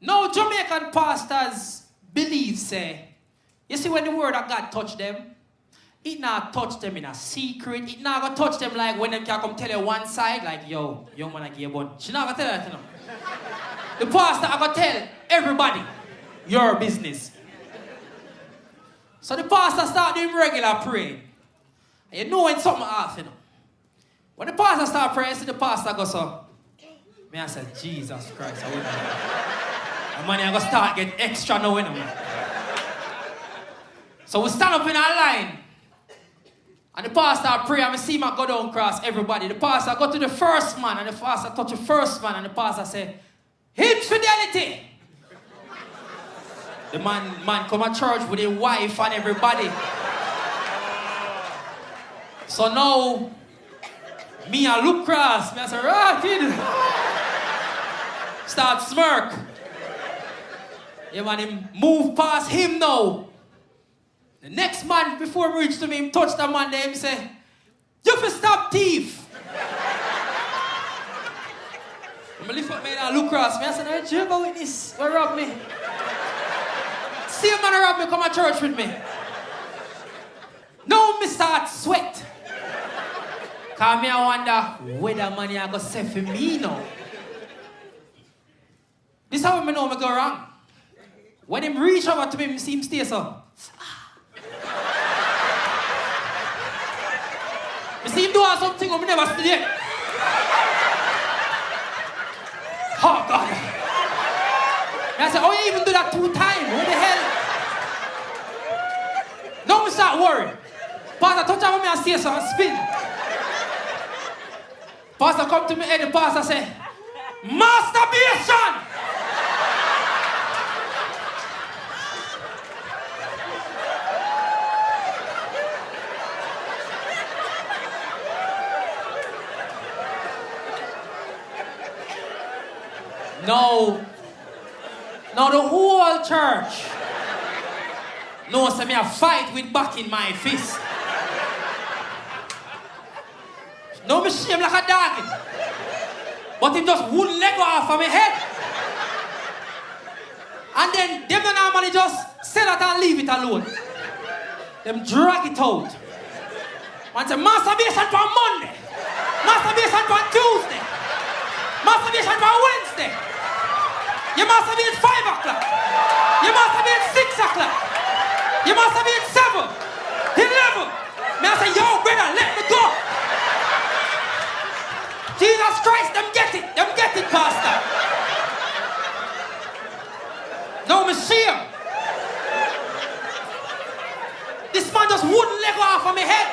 No Jamaican pastors believe, say, you see when the word of God touch them, it not touch them in a secret. It not gonna touch them like when they can come tell you one side, like, yo, young man I give one. She not gonna tell that to them. The pastor I gonna tell everybody your business. So the pastor start doing regular praying. And you know when something off, you know. When the pastor start praying, see the pastor go so. Me I said, Jesus Christ, I wouldn't know. And money I gonna start get extra now, you know, man. So we stand up in our line. And the pastor pray, and we see him go down across everybody. The pastor go to the first man, and the pastor touch the first man, and the pastor say, Infidelity! The man come to church with his wife and everybody. So now, me I look cross, me I say, kid. Start smirk. Yeah, man, him move past him now. The next man, before he reach to me, him touch the man there, him say, you fi stop thief. I lift up me and I look across me, I say, no, Jehovah Witness, where rob me? See a man rob me, come to church with me. Now me start sweat. Cause me I wonder, whether money I go say for me now. This is how I know I go wrong. When him reach over to me, I see him stay so. I see him doing something I never see yet. Oh God. And I said, oh, you even do that 2 times? What the hell? Now I start worrying. Pastor touch on me and stay so and spin. Pastor come to me and the pastor say, masturbation! No, the whole church knows that me a fight with back in my fist. No, me shame like a dog. But him just wouldn't let go off of my head. And then them don't normally just say that and leave it alone. Them drag it out. Man say, masturbation for Monday. Masturbation for Tuesday. Masturbation for Wednesday. You must have been 5 o'clock. You must have been 6 o'clock. You must have been 7, 11. May I say, yo, brother, let me go. Jesus Christ, them get it, pastor. No, me shame. This man just wouldn't let go off of my head.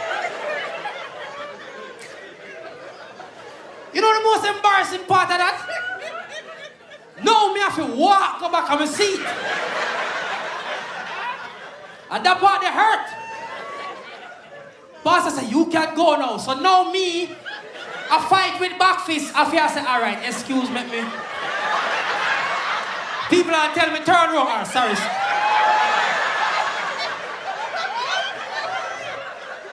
You know the most embarrassing part of that? No, me have to walk, go back on my seat. And that part they hurt. Pastor said, you can't go now. So now me, I fight with back fist. I feel I say, all right, excuse me. People are telling me turn around. Sorry.